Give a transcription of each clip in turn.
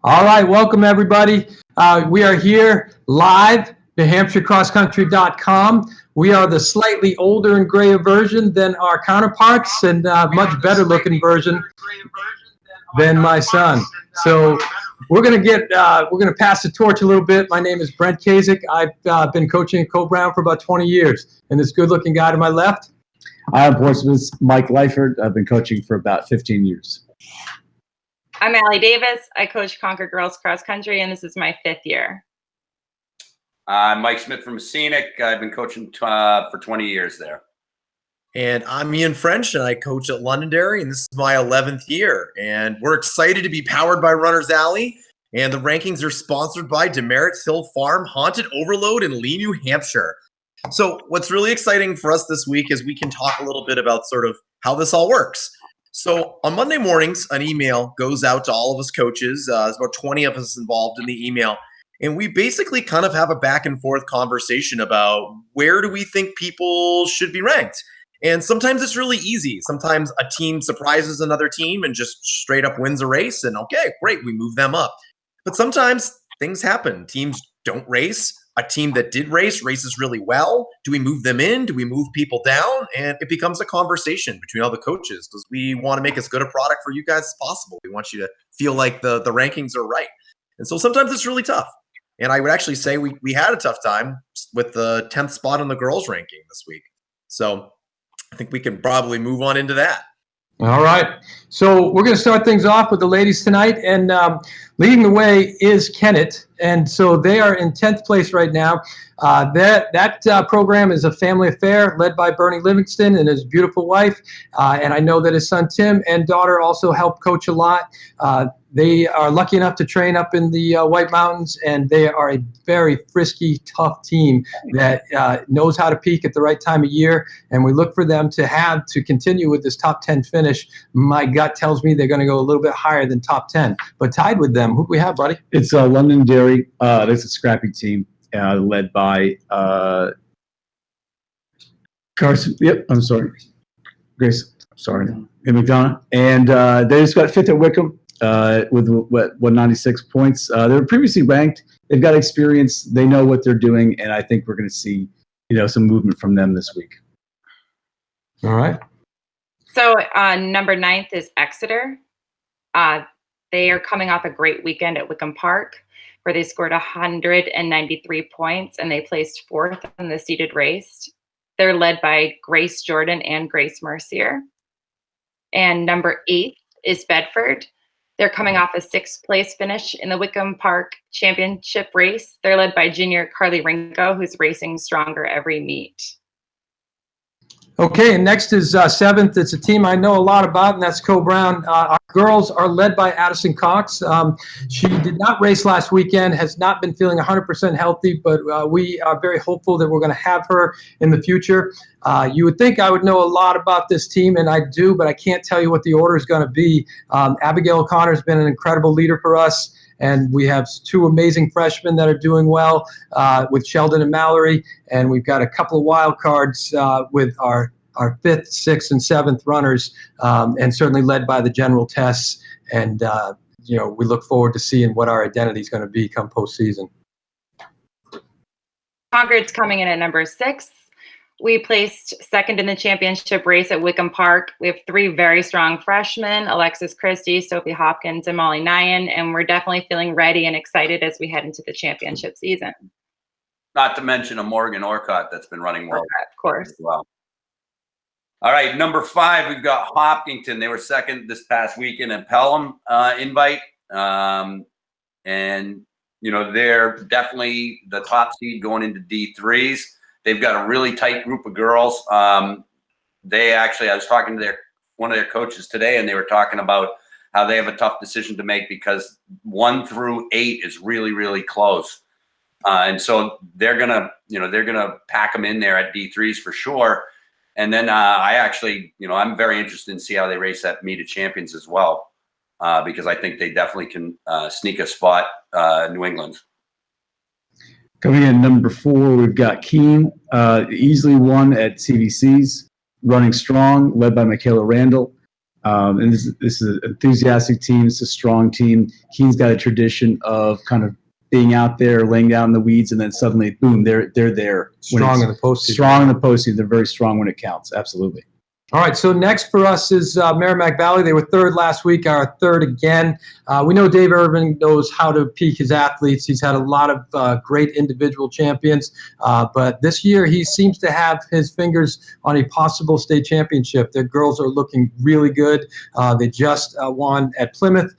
All right, welcome everybody. We are here live, NewHampshireCrossCountry.com. We are the slightly older and grayer version than our counterparts, and much better looking version than my son. So we're gonna pass the torch a little bit. My name is Brent Kasich. I've been coaching at Co-Brown for about 20 years, and this good-looking guy to my left. I'm Portsmouth's Mike Leifert. I've been coaching for about 15 years. I'm Allie Davis. I coach Concord Girls Cross Country, and this is my 5th year. I'm Mike Smith from Scenic. I've been coaching for 20 years there. And I'm Ian French, and I coach at Londonderry, and this is my 11th year. And we're excited to be powered by Runner's Alley, and the rankings are sponsored by Demerits Hill Farm, Haunted Overload in Lee, New Hampshire. So what's really exciting for us this week is we can talk a little bit about sort of how this all works. So on Monday mornings, an email goes out to all of us coaches. There's about 20 of us involved in the email. And we basically kind of have a back and forth conversation about where do we think people should be ranked. And sometimes it's really easy. Sometimes a team surprises another team and just straight up wins a race. And okay, great, we move them up. But sometimes things happen. Teams don't race. A team that did races really well. Do we move them in? Do we move people down? And it becomes a conversation between all the coaches because we want to make as good a product for you guys as possible. We want you to feel like the rankings are right. And so sometimes it's really tough. And I would actually say we had a tough time with the 10th spot on the girls ranking this week. So I think we can probably move on into that. All right. So we're going to start things off with the ladies tonight. And leading the way is Kennett. And so they are in 10th place right now. That program is a family affair led by Bernie Livingston and his beautiful wife. And I know that his son Tim and daughter also help coach a lot. They are lucky enough to train up in the White Mountains, and they are a very frisky, tough team that knows how to peak at the right time of year. And we look for them to continue with this top 10 finish. My gut tells me they're going to go a little bit higher than top 10. But tied with them, who do we have, buddy? It's Londonderry. That's a scrappy team led by Carson. Yep, I'm sorry. Grace. Sorry. And McDonough. And they just got 5th at Wickham. With 196 points. They were previously ranked. They've got experience. They know what they're doing, and I think we're going to see, some movement from them this week. All right. So number 9th is Exeter. They are coming off a great weekend at Wickham Park, where they scored 193 points, and they placed 4th in the seeded race. They're led by Grace Jordan and Grace Mercier. And number 8 is Bedford. They're coming off a 6th place finish in the Wickham Park Championship race. They're led by junior Carly Ringo, who's racing stronger every meet. Okay, and next is 7th. It's a team I know a lot about, and that's Co-Brown. Our girls are led by Addison Cox. She did not race last weekend, has not been feeling 100% healthy, but we are very hopeful that we're going to have her in the future. You would think I would know a lot about this team, and I do, but I can't tell you what the order is going to be. Abigail O'Connor has been an incredible leader for us. And we have 2 amazing freshmen that are doing well with Sheldon and Mallory. And we've got a couple of wild cards with our 5th, 6th, and 7th runners, and certainly led by the general tests. And, we look forward to seeing what our identity is going to be come postseason. Concord's coming in at number 6. We placed 2nd in the championship race at Wickham Park. We have 3 very strong freshmen, Alexis Christie, Sophie Hopkins, and Molly Nyan, and we're definitely feeling ready and excited as we head into the championship season. Not to mention a Morgan Orcutt that's been running well. Of course. As well. All right, number 5, we've got Hopkinton. They were 2nd this past weekend at Pelham invite. And, they're definitely the top seed going into D3s. They've got a really tight group of girls. I was talking to one of their coaches today, and they were talking about how they have a tough decision to make because 1 through 8 is really, really close. And so they're gonna pack them in there at D3s for sure. And then I'm very interested in see how they race that Meet of Champions as well, because I think they definitely can sneak a spot New England. Coming in number 4, we've got Keene, easily won at CVCs, running strong, led by Michaela Randall. And this is an enthusiastic team. It's a strong team. Keene's got a tradition of kind of being out there, laying down in the weeds, and then suddenly, boom, they're there. Strong in the postseason. Strong in the postseason. They're very strong when it counts. Absolutely. All right, so next for us is Merrimack Valley. They were third last week, are third again. We know Dave Irvin knows how to peak his athletes. He's had a lot of great individual champions, but this year he seems to have his fingers on a possible state championship. Their girls are looking really good. They just won at Plymouth,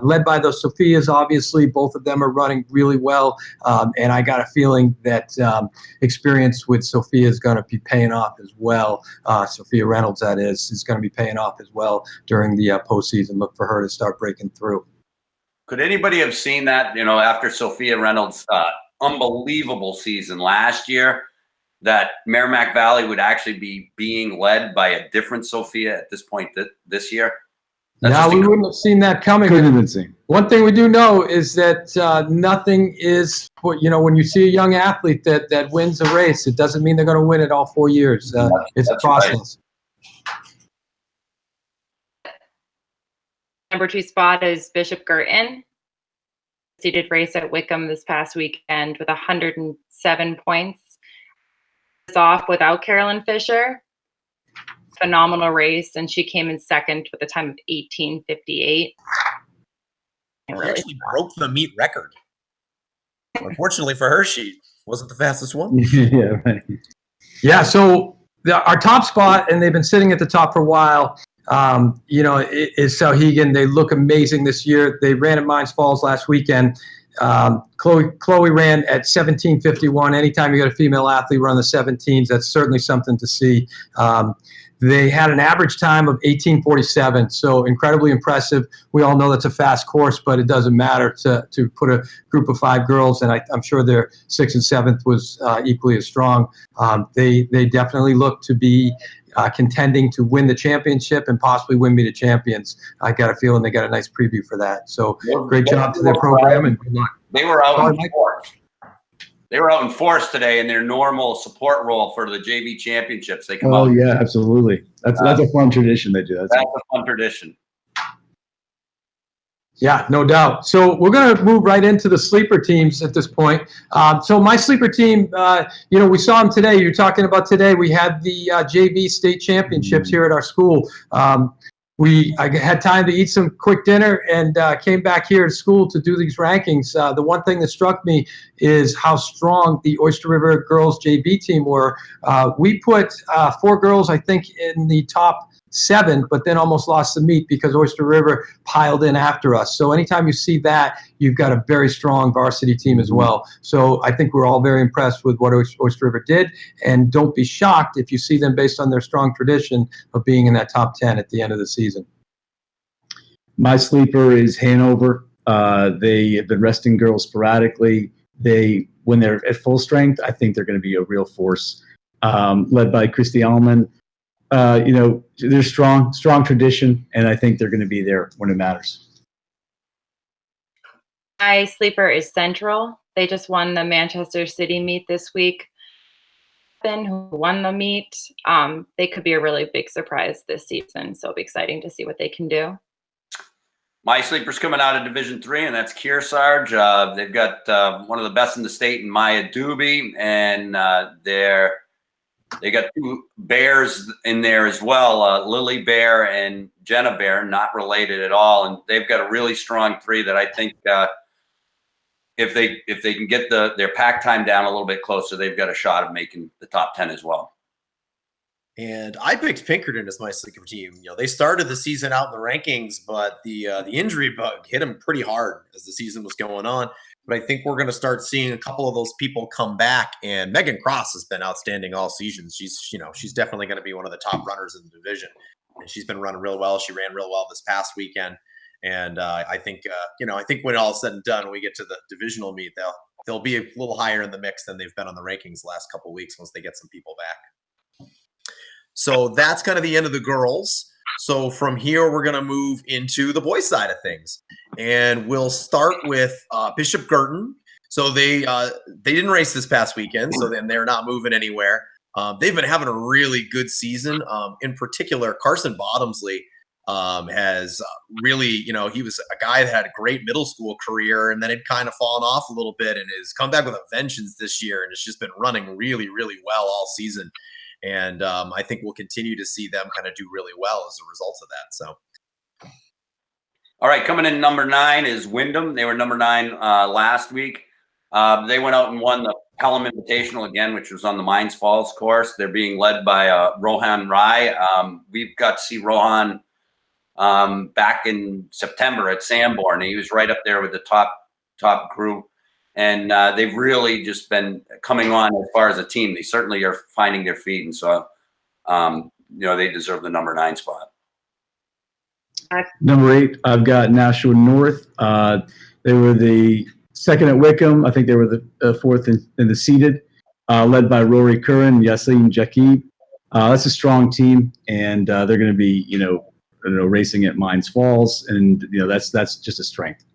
led by the Sophias, obviously. Both of them are running really well, and I got a feeling that experience with Sophia is going to be paying off as well. Sophia Reynolds, that is going to be paying off as well during the postseason. Look for her to start breaking through. Could anybody have seen that, after Sophia Reynolds' unbelievable season last year, that Merrimack Valley would actually be being led by a different Sophia at this point this year? No, we wouldn't have seen that coming. Couldn't have been seen. One thing we do know is that nothing is, when you see a young athlete that wins a race, it doesn't mean they're going to win it all 4 years. It's a process. Right. Number 2 spot is Bishop Girton. Seeded race at Wickham this past weekend with 107 points. It's off without Carolyn Fisher. Phenomenal race, and she came in second with a time of 18:58. She actually broke the meet record. Unfortunately for her, she wasn't the fastest one. Yeah, right. Yeah, so our top spot, and they've been sitting at the top for a while, is Sauhegan. They look amazing this year. They ran at Mines Falls last weekend. Chloe ran at 17:51. Anytime you got a female athlete run the 17s, that's certainly something to see. They had an average time of 18:47, so incredibly impressive. We all know that's a fast course, but it doesn't matter to put a group of 5 girls, and I'm sure their 6th and 7th was equally as strong. They definitely look to be contending to win the championship and possibly win Meet of Champions. I got a feeling they got a nice preview for that. So great job to their program, and good luck. They were out in force. They were out in force today in their normal support role for the JV championships. They come out. Oh yeah, absolutely. That's a fun tradition they do. That's a fun tradition. Yeah, no doubt. So we're going to move right into the sleeper teams at this point. So my sleeper team, we saw them today. You're talking about today. We had the JV state championships here at our school. I had time to eat some quick dinner and came back here to school to do these rankings. The one thing that struck me is how strong the Oyster River girls JV team were. We put 4 girls, I think, in the top 7, but then almost lost the meet because Oyster River piled in after us. So anytime you see that, you've got a very strong varsity team as well. So I think we're all very impressed with what Oyster River did, and don't be shocked if you see them based on their strong tradition of being in that top 10 at the end of the season. My sleeper is Hanover. They have been resting girls sporadically. When they're at full strength, I think they're going to be a real force. Led by Christy Allman. They're strong tradition, and I think they're going to be there when it matters. My sleeper is Central. They just won the Manchester City meet this week. Who won the meet? They could be a really big surprise this season, so it'll be exciting to see what they can do. My sleeper's coming out of Division 3, and that's Kearsarge. They've got one of the best in the state in Maya Doobie, and they got 2 bears in there as well, Lily Bear and Jenna Bear, not related at all. And they've got a really strong 3 that I think if they can get their pack time down a little bit closer, they've got a shot of making the top 10 as well. And I picked Pinkerton as my sleeper team. They started the season out in the rankings, but the injury bug hit them pretty hard as the season was going on. But I think we're going to start seeing a couple of those people come back. And Megan Cross has been outstanding all season. She's definitely going to be one of the top runners in the division, and she's been running real well. She ran real well this past weekend, and I think when all is said and done, when we get to the divisional meet, they'll be a little higher in the mix than they've been on the rankings the last couple of weeks once they get some people back. So that's kind of the end of the girls. So from here, we're going to move into the boys' side of things, and we'll start with Bishop Girton. So they didn't race this past weekend, so then they're not moving anywhere. They've been having a really good season. In particular, Carson Bottomsley has really, he was a guy that had a great middle school career and then had kind of fallen off a little bit and has come back with a vengeance this year and has just been running really, really well all season. And I think we'll continue to see them kind of do really well as a result of that. So. All right, coming in number 9 is Wyndham. They were number 9 last week. They went out and won the Pelham Invitational again, which was on the Mines Falls course. They're being led by Rohan Rai. We've got to see Rohan back in September at Sanborn. He was right up there with the top group. And they've really just been coming on as far as a team. They certainly are finding their feet. And so, they deserve the number 9 spot. Number 8, I've got Nashua North. They were the second at Wickham. I think they were the fourth in the seeded, led by Rory Curran, Yassine Jakib. That's a strong team, and they're going to be, racing at Mines Falls, and that's just a strength.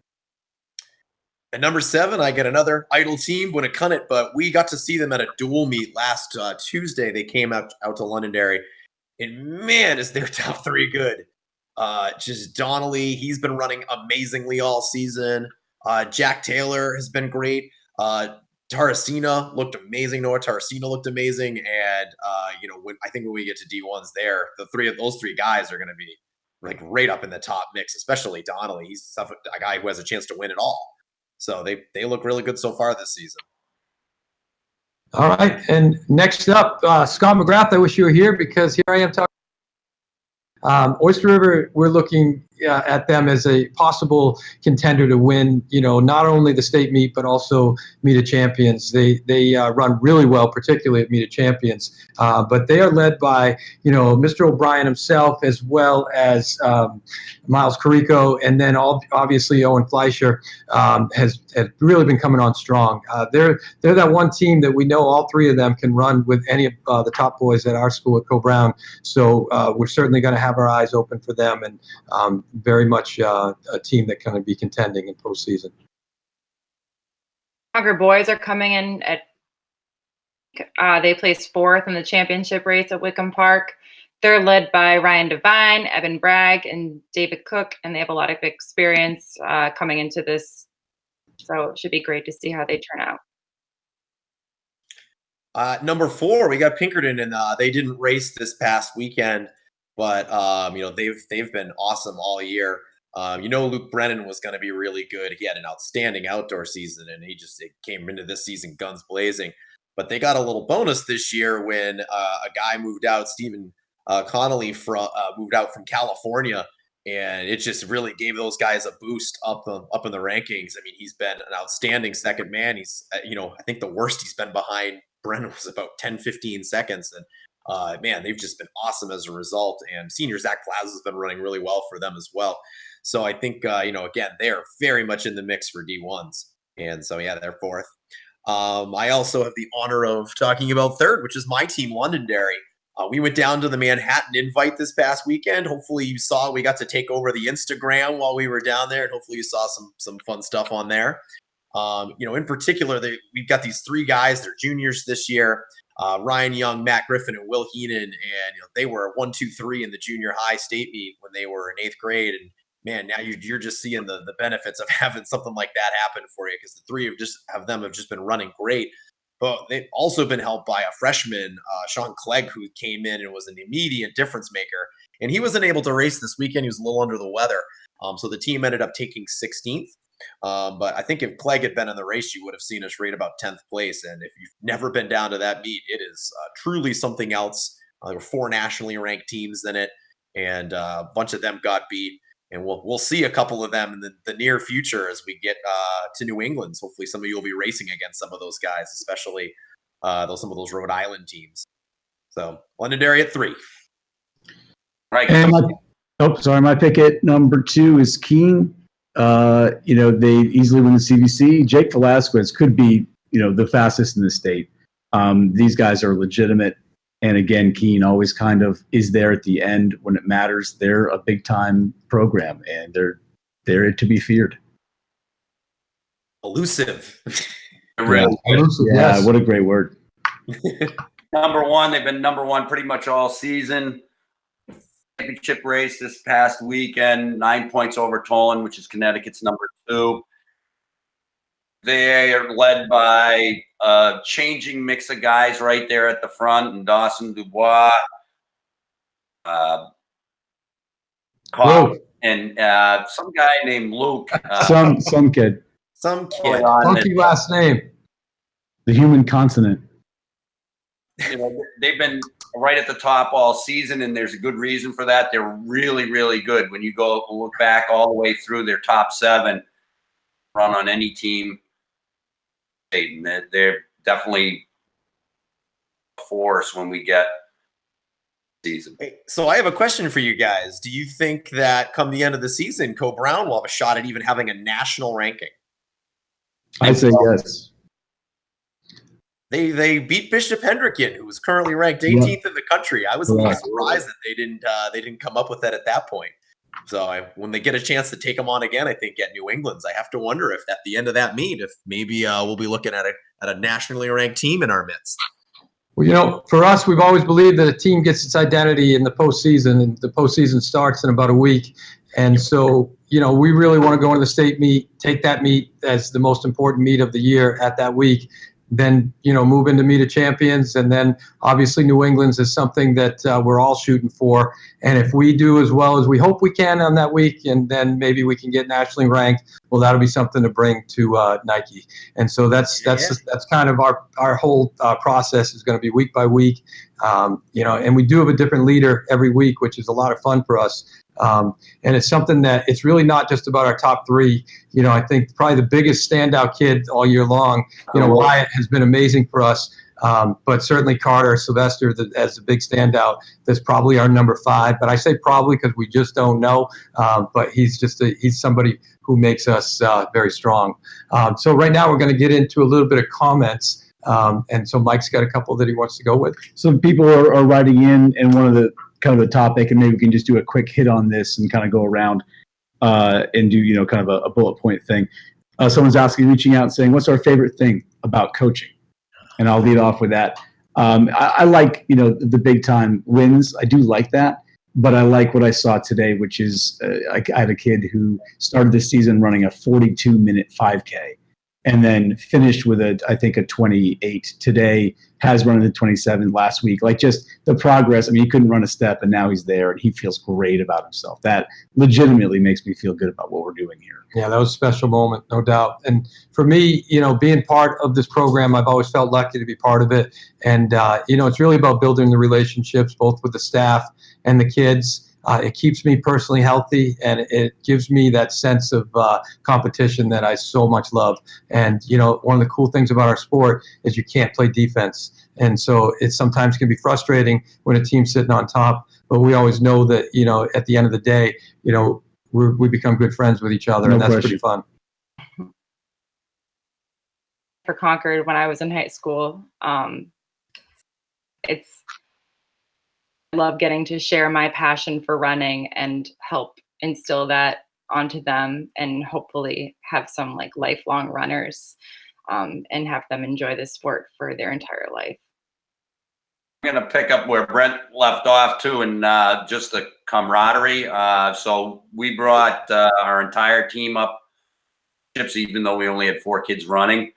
At number 7, I get another idle team, Winnacunnet, but we got to see them at a dual meet last Tuesday. They came out to Londonderry, and man, is their top 3 good. Just Donnelly, he's been running amazingly all season. Jack Taylor has been great. Tarasina looked amazing. Noah Tarasina looked amazing. And, I think when we get to D1s there, those three guys are going to be like right up in the top mix, especially Donnelly. He's a guy who has a chance to win it all. So they look really good so far this season. All right. And next up, Scott McGrath, I wish you were here because here I am talking. Oyster River, we're looking at them as a possible contender to win, not only the state meet, but also Meet of Champions. They run really well, particularly at Meet of Champions. But they are led by, Mr. O'Brien himself, as well as Miles Carrico, and then obviously Owen Fleischer has really been coming on strong. They're that one team that we know all 3 of them can run with any of the top boys at our school at Co-Brown. So we're certainly going to have our eyes open for them, and very much a team that can be contending in postseason. Concord boys are coming in at they placed 4th in the championship race at Wickham Park. They're led by Ryan Devine, Evan Bragg, and David Cook, and they have a lot of experience coming into this. So it should be great to see how they turn out. Number 4, we got Pinkerton, and they didn't race this past weekend, but they've been awesome all year. Luke Brennan was going to be really good. He had an outstanding outdoor season, and he came into this season guns blazing. But they got a little bonus this year when a guy moved out, Stephen Connolly, moved out from California, and it just really gave those guys a boost up in the rankings. I mean, he's been an outstanding second man. He's, I think the worst he's been behind Brennan was about 10, 15 seconds. And man, they've just been awesome as a result. And senior Zach Plaza has been running really well for them as well. So I think, again, they are very much in the mix for D1s. And so, yeah, they're 4th. I also have the honor of talking about 3rd, which is my team, Londonderry. We went down to the Manhattan Invite this past weekend. Hopefully you saw we got to take over the Instagram while we were down there, and hopefully you saw some fun stuff on there. In particular, we've got these 3 guys. They're juniors this year. Ryan Young, Matt Griffin, and Will Heenan, and they were 1, 2, 3 in the junior high state meet when they were in 8th grade. And man, now you're just seeing the benefits of having something like that happen for you, because the 3 of them have just been running great. But they've also been helped by a freshman, Sean Clegg, who came in and was an immediate difference maker. And he wasn't able to race this weekend. He was a little under the weather. So the team ended up taking 16th. But I think if Clegg had been in the race, you would have seen us right about 10th place. And if you've never been down to that meet, it is truly something else. There were 4 nationally ranked teams in it, and a bunch of them got beat. And we'll see a couple of them in the near future as we get to New England. So hopefully some of you will be racing against some of those guys, especially some of those Rhode Island teams. So Londonderry at 3. Right. And my pick at number 2 is Keene. They easily win the CVC. Jake Velasquez could be, the fastest in the state. These guys are legitimate. And again, Keene always kind of is there at the end when it matters. They're a big time program, and they're to be feared. Elusive. Elusive, yeah, yes. What a great word. Number 1, they've been number 1 pretty much all season. championship race this past weekend, 9 points over Tolan, which is Connecticut's number 2. They are led by a changing mix of guys right there at the front, and Dawson Dubois, Cobb, and some guy named Luke. Some kid. Some kid. Funky last name. The human consonant. You know, they've been right at the top all season, and there's a good reason for that. They're really, really good. When you go look back all the way through their top 7, run on any team, they're definitely a force when we get season. So I have a question for you guys. Do you think that come the end of the season, Co Brown will have a shot at even having a national ranking? I say yes. They beat Bishop Hendricken, who was currently ranked 18th in the country. I was a little surprised that they didn't come up with that at that point. So when they get a chance to take them on again, I think at New England's, I have to wonder if at the end of that meet, if maybe we'll be looking at a nationally ranked team in our midst. Well, you know, for us, we've always believed that a team gets its identity in the postseason, and the postseason starts in about a week. And so, you know, we really want to go into the state meet, take that meet as the most important meet of the year at that week. Then, you know, move into Meet of Champions, and then obviously New England's is something that we're all shooting for. And if we do as well as we hope we can on that week, and then maybe we can get nationally ranked, well, that'll be something to bring to Nike. And so that's kind of our whole process is going to be week by week. You know, and we do have a different leader every week, which is a lot of fun for us. And it's something that it's really not just about our top 3. You know, I think probably the biggest standout kid all year long, you know, Wyatt has been amazing for us. But certainly Carter Sylvester as the big standout. That's probably our number 5. But I say probably because we just don't know. But he's somebody who makes us very strong. So right now we're going to get into a little bit of comments. And so Mike's got a couple that he wants to go with. Some people are writing in, and one of the kind of a topic, and maybe we can just do a quick hit on this and kind of go around and do, you know, kind of a bullet point thing. Someone's reaching out and saying, what's our favorite thing about coaching? And I'll lead off with that. I like, you know, the big time wins. I do like that, but I like what I saw today, which is I had a kid who started this season running a 42-minute 5K. And then finished with I think a 28 today, has run the 27 last week. Like, just the progress. I mean, he couldn't run a step, and now he's there, and he feels great about himself. That legitimately makes me feel good about what we're doing here. Yeah, that was a special moment, no doubt. And for me, you know, being part of this program, I've always felt lucky to be part of it. And, you know, it's really about building the relationships, both with the staff and the kids. It keeps me personally healthy, and it gives me that sense of competition that I so much love. And, you know, one of the cool things about our sport is you can't play defense. And so it sometimes can be frustrating when a team's sitting on top, but we always know that, you know, at the end of the day, you know, we become good friends with each other, and that's pretty fun. For Concord when I was in high school, I love getting to share my passion for running and help instill that onto them, and hopefully have some like lifelong runners and have them enjoy this sport for their entire life. I'm going to pick up where Brent left off too, and just the camaraderie. So we brought our entire team up, even though we only had 4 kids running.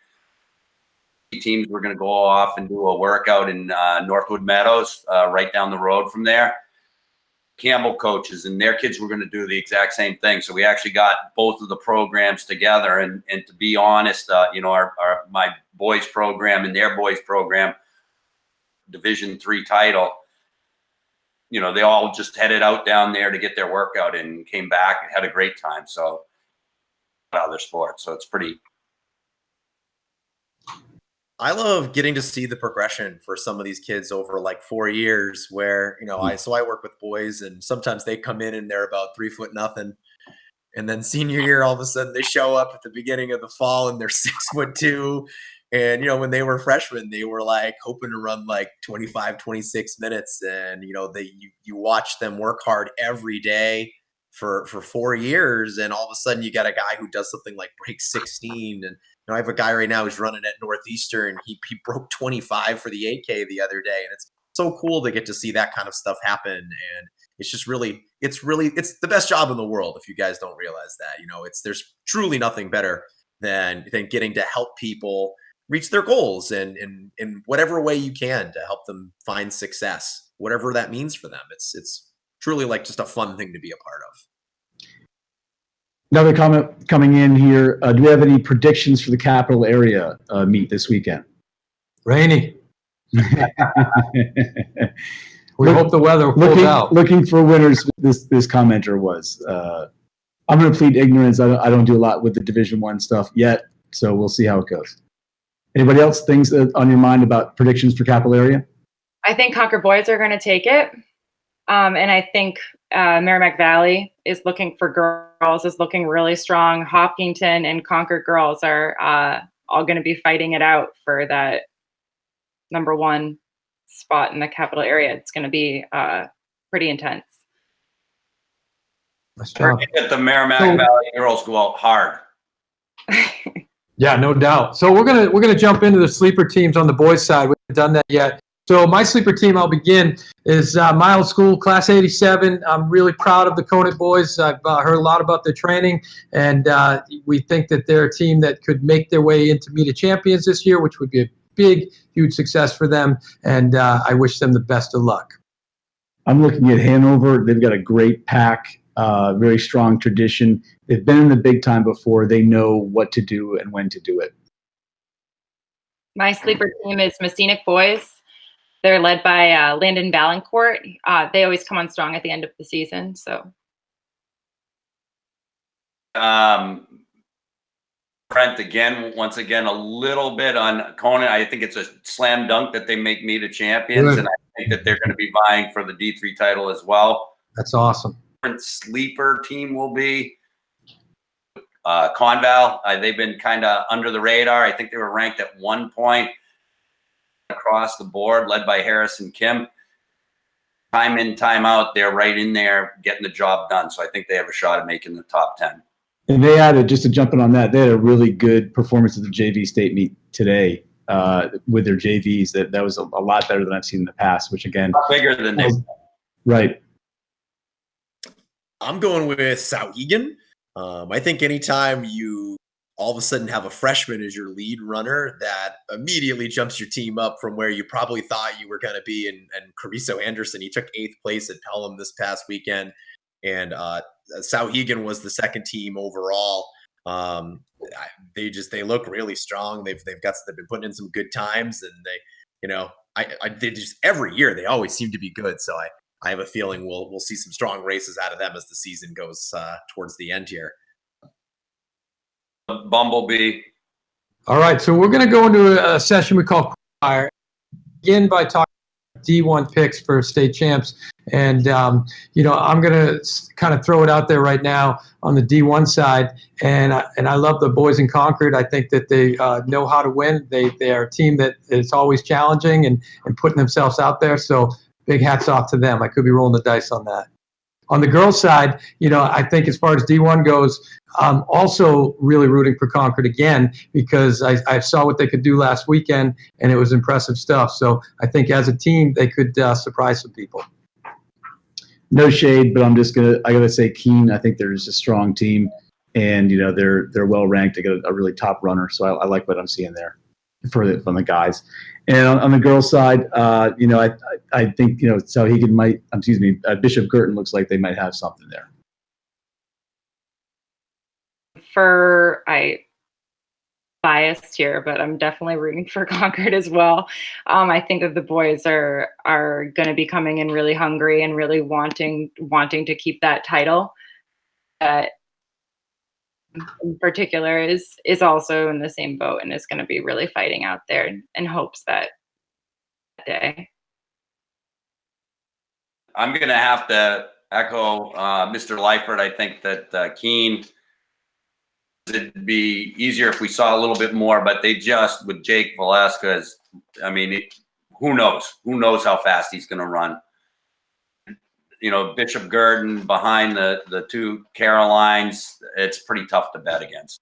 Teams were going to go off and do a workout in Northwood Meadows, right down the road from there. Campbell coaches and their kids were going to do the exact same thing. So we actually got both of the programs together. And to be honest, you know, my boys program and their boys program, Division III title, you know, they all just headed out down there to get their workout and came back and had a great time. So other sports. So it's pretty. I love getting to see the progression for some of these kids over like 4 years where, you know, I work with boys, and sometimes they come in and they're about 3 foot nothing. And then senior year, all of a sudden they show up at the beginning of the fall and they're 6'2". And, you know, when they were freshmen, they were like hoping to run like 25, 26 minutes. And, you know, you watch them work hard every day for 4 years. And all of a sudden you got a guy who does something like break 16. And, you know, I have a guy right now who's running at Northeastern. He broke 25 for the 8K the other day. And so cool to get to see that kind of stuff happen. And it's just really, it's the best job in the world. If you guys don't realize that, there's truly nothing better than getting to help people reach their goals and in whatever way you can to help them find success, whatever that means for them. It's truly like just a fun thing to be a part of. Another comment coming in here. Do we have any predictions for the capital area meet this weekend? Rainy. We hope the weather pulls out. Looking for winners. This commenter was. I'm going to plead ignorance. I don't do a lot with the Division I stuff yet, so we'll see how it goes. Anybody else things that on your mind about predictions for capital area? I think Concord boys are going to take it, and I think Merrimack Valley is looking for girls, is looking really strong. Hopkinton and Concord girls are all going to be fighting it out for that number 1 spot in the capital area. It's going to be pretty intense. Nice job. At the Merrimack Valley girls go out hard. Yeah, no doubt. So we're gonna jump into the sleeper teams on the boys' side. We haven't done that yet. So my sleeper team, I'll begin, is my old school, Class 87. I'm really proud of the Conant boys. I've heard a lot about their training, and we think that they're a team that could make their way into Meet of Champions this year, which would be a big, huge success for them, and I wish them the best of luck. I'm looking at Hanover. They've got a great pack, very strong tradition. They've been in the big time before. They know what to do and when to do it. My sleeper team is Messinic boys. They're led by Landon Valancourt. They always come on strong at the end of the season. So, Brent, once again, a little bit on Conant. I think it's a slam dunk that they make Meet of Champions, Good. and I think that they're going to be vying for the D3 title as well. That's awesome. Sleeper team will be Conval. They've been kind of under the radar. I think they were ranked at 1 point across the board, led by Harrison Kim. Time in, time out, they're right in there getting the job done. So I think they have a shot at making the top 10. And they had just to jump in on that, they had a really good performance at the JV state meet today with their JVs. That was a lot better than I've seen in the past, which again, bigger than they. Right. I'm going with Sauhegan. I think anytime you all of a sudden have a freshman as your lead runner, that immediately jumps your team up from where you probably thought you were going to be. And Cariso Anderson, he took 8th place at Pelham this past weekend. And Sauhegan was the second team overall. They look really strong. They've been putting in some good times, and they just every year they always seem to be good. So I have a feeling we'll see some strong races out of them as the season goes towards the end here. Bumblebee. All right, so we're going to go into a session we call Choir. Begin by talking D1 picks for state champs, and I'm going to kind of throw it out there right now on the D1 side, and I love the boys in Concord. I think that they know how to win. They are a team that is always challenging and putting themselves out there. So big hats off to them. I could be rolling the dice on that. On the girls' side, I think as far as D1 goes, I'm also really rooting for Concord again because I saw what they could do last weekend, and it was impressive stuff. So I think as a team, they could surprise some people. No shade, but I gotta say Keene. I think they're just a strong team, and they're well ranked. They got a really top runner, so I like what I'm seeing there from the guys. And on the girls' side, I think Sauhegan Bishop Girton looks like they might have something there. I biased here, but I'm definitely rooting for Concord as well. I think that the boys are going to be coming in really hungry and really wanting to keep that title. In particular is also in the same boat and is going to be really fighting out there in hopes that day. I'm going to have to echo Mr. Leifert. I think that Keene, it'd be easier if we saw a little bit more, but they just, with Jake Velasquez, who knows? Who knows how fast he's going to run? Bishop Girton behind the two Carolines, it's pretty tough to bet against.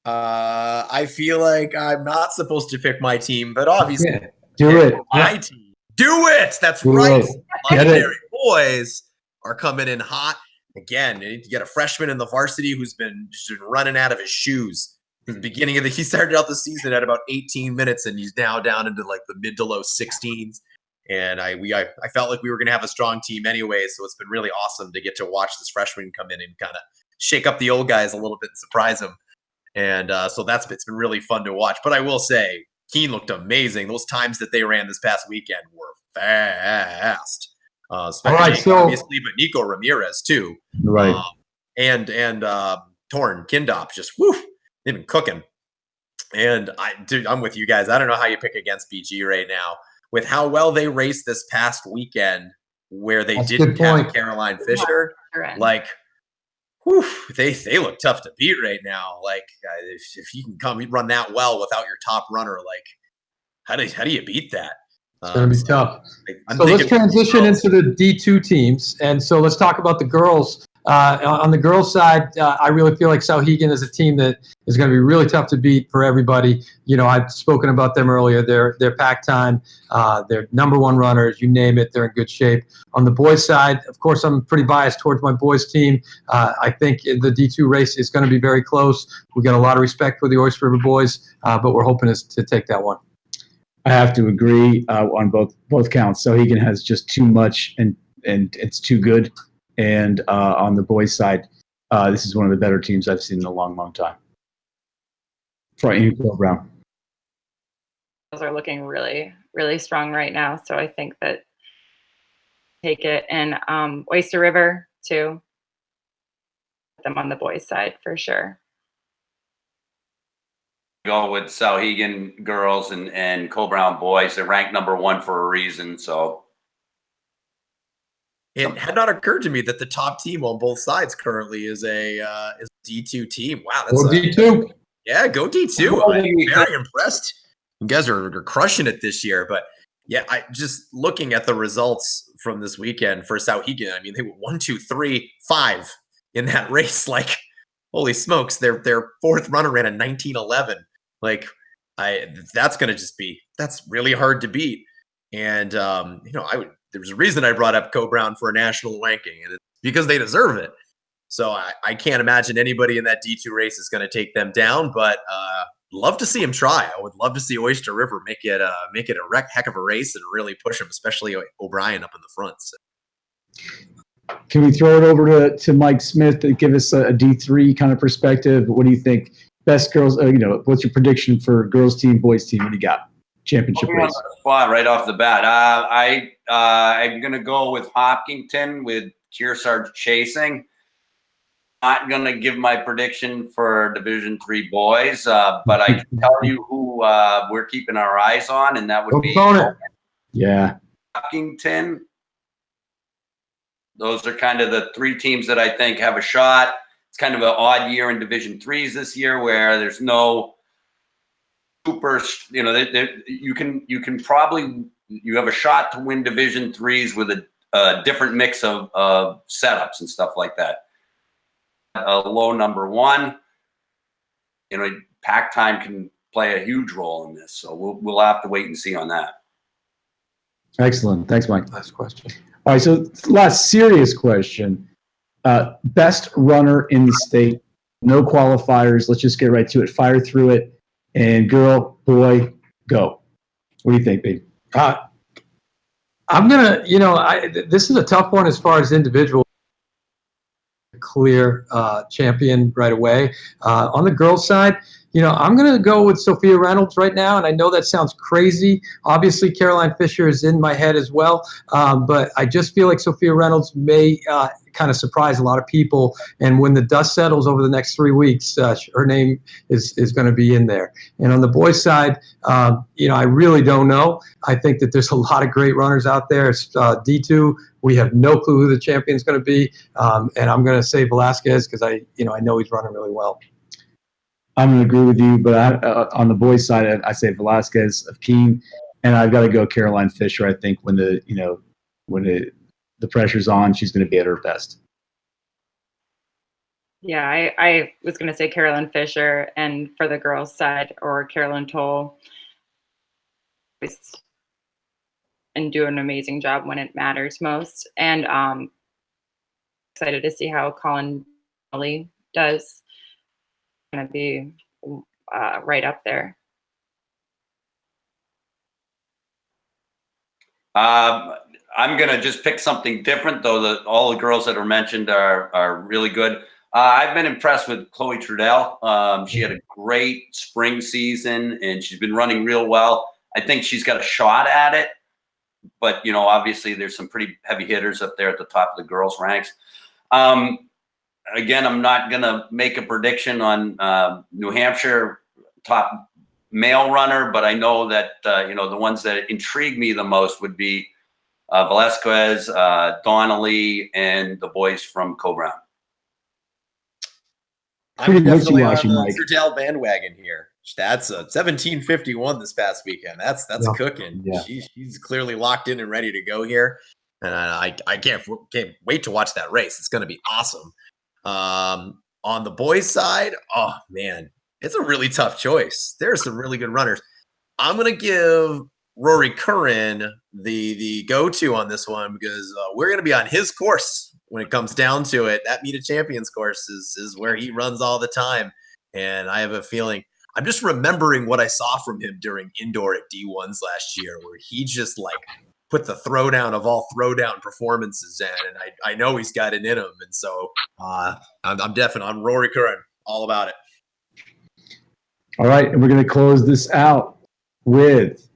I feel like I'm not supposed to pick my team, but obviously, Yeah. Do it. my team. Do it. That's Do right. it. Get it. Legendary boys are coming in hot. Again, you need to get a freshman in the varsity who's been just been running out of his shoes. At the beginning of he started out the season at about 18 minutes, and he's now down into like the mid to low 16s. And I felt like we were going to have a strong team anyway, so it's been really awesome to get to watch this freshman come in and kind of shake up the old guys a little bit and surprise them. And so it's been really fun to watch. But I will say, Keene looked amazing. Those times that they ran this past weekend were fast. Especially obviously, but Nico Ramirez too. Right. And Torn Kindop just they've been cooking. And I'm with you guys. I don't know how you pick against BG right now with how well they raced this past weekend, where they didn't have Caroline Fisher. Like, they look tough to beat right now. Like, if you can run that well without your top runner, like, how do you beat that? It's going to be tough. So let's transition into the D2 teams. And so let's talk about the girls. On the girls' side, I really feel like Sauhegan is a team that is going to be really tough to beat for everybody. You know, I've spoken about them earlier. They're pack time. They're number one runners. You name it, they're in good shape. On the boys' side, of course, I'm pretty biased towards my boys' team. I think the D2 race is going to be very close. We got a lot of respect for the Oyster River boys, but we're hoping to take that one. I have to agree on both counts. Sauhegan has just too much, and it's too good. And on the boys' side, this is one of the better teams I've seen in a long, long time. For Amy Brown. Those are looking really, really strong right now. So I think that take it. And Oyster River, too. Put them on the boys' side for sure. Go with Sauhegan girls and Co-Brown boys. They're ranked number one for a reason. So it had not occurred to me that the top team on both sides currently is a D2 team. Wow, that's D2. Yeah, go D2. I'm very impressed. You guys are crushing it this year. But yeah, I just looking at the results from this weekend for Sauhegan. I mean, they were 1, 2, 3, 5 in that race. Like, holy smokes! Their fourth runner ran a 19:11. Like, that's really hard to beat. And there's a reason I brought up Co-Brown for a national ranking, and it's because they deserve it. So I can't imagine anybody in that D2 race is going to take them down, but love to see them try. I would love to see Oyster River make it a heck of a race and really push them, especially O'Brien up in the front. So. Can we throw it over to Mike Smith to give us a D3 kind of perspective? What do you think? Best girls, what's your prediction for girls team, boys team? What do you got? Championship race. Spot right off the bat. I'm going to go with Hopkinton with Kearsarge chasing. Not going to give my prediction for Division III boys, but I can tell you who we're keeping our eyes on, and that would be Hopkinton. Those are kind of the three teams that I think have a shot. It's kind of an odd year in Division IIIs this year, where there's no super. You can probably have a shot to win Division IIIs with a different mix of setups and stuff like that. A low number one, pack time can play a huge role in this, so we'll have to wait and see on that. Excellent, thanks, Mike. Last question. All right, so last serious question. Best runner in the state, no qualifiers. Let's just get right to it. Fire through it. And girl, boy, go. What do you think, babe? I'm going to, this is a tough one as far as individual. Clear champion right away. On the girls' side, I'm going to go with Sophia Reynolds right now, and I know that sounds crazy. Obviously, Caroline Fisher is in my head as well, but I just feel like Sophia Reynolds may kind of surprise a lot of people, and when the dust settles over the next 3 weeks, her name is going to be in there. And on the boys' side, I really don't know. I think that there's a lot of great runners out there. It's D2. We have no clue who the champion is going to be, and I'm going to say Velasquez because I know he's running really well. I'm going to agree with you, but on the boys' side, I say Velasquez of Keene, and I've got to go Caroline Fisher. I think when the pressure's on, she's going to be at her best. Yeah, I was going to say Carolyn Fisher, and for the girls' side, or Carolyn Toll, and do an amazing job when it matters most. And excited to see how Colin Lee does. Going to be right up there. I'm going to just pick something different, though. All the girls that are mentioned are really good. I've been impressed with Chloe Trudell. She had a great spring season, and she's been running real well. I think she's got a shot at it, but obviously there's some pretty heavy hitters up there at the top of the girls' ranks. Again, I'm not going to make a prediction on New Hampshire top male runner, but I know that the ones that intrigue me the most would be Velasquez, Donnelly, and the boys from Co-Brown. I'm definitely on the Trudell bandwagon here. That's a 17:51 this past weekend. That's cooking. Yeah. She's clearly locked in and ready to go here, and I can't wait to watch that race. It's going to be awesome. On the boys' side, oh man, it's a really tough choice. There are some really good runners. I'm going to give Rory Curran the go-to on this one because we're going to be on his course when it comes down to it. That Meet of Champions course is where he runs all the time. And I have a feeling, I'm just remembering what I saw from him during indoor at D1s last year, where he just put the throwdown of all throwdown performances in. And I know he's got it in him. And so I'm definitely on Rory Curran, all about it. All right. And we're going to close this out with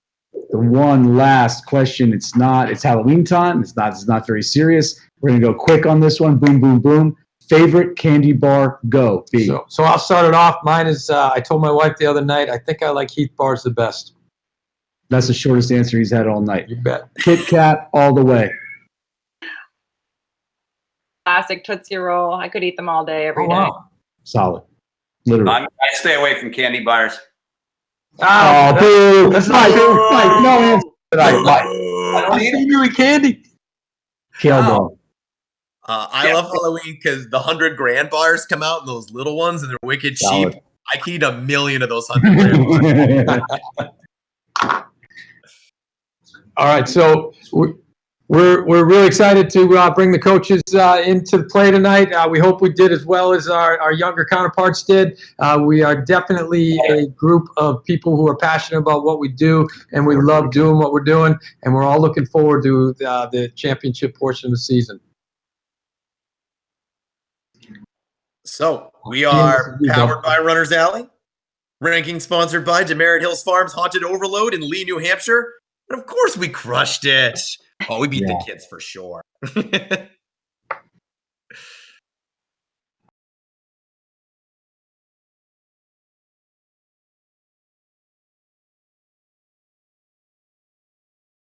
the one last question. It's Halloween time. It's not very serious. We're going to go quick on this one. Boom, boom, boom. Favorite candy bar, go. B. So I'll start it off. Mine is, I told my wife the other night, I think I like Heath bars the best. That's the shortest answer he's had all night. You bet. Kit Kat all the way. Classic Tootsie Roll. I could eat them all day, every day. Solid. Literally. I stay away from candy bars. Oh, boo. That's Mike, no answer tonight, Mike. I don't eat You eat candy. Kale ball. I love Halloween because the 100 grand bars come out in those little ones and they're wicked Solid. cheap. I could eat 1,000,000 of those 100 grand bars. All right, so we're really excited to bring the coaches into the play tonight. We hope we did as well as our younger counterparts did. We are definitely a group of people who are passionate about what we do, and we love doing what we're doing, and we're all looking forward to the championship portion of the season. So we are powered by Runners Alley, ranking sponsored by Demerit Hills Farms Haunted Overload in Lee, New Hampshire. And of course we crushed it. Oh, we beat the kids for sure.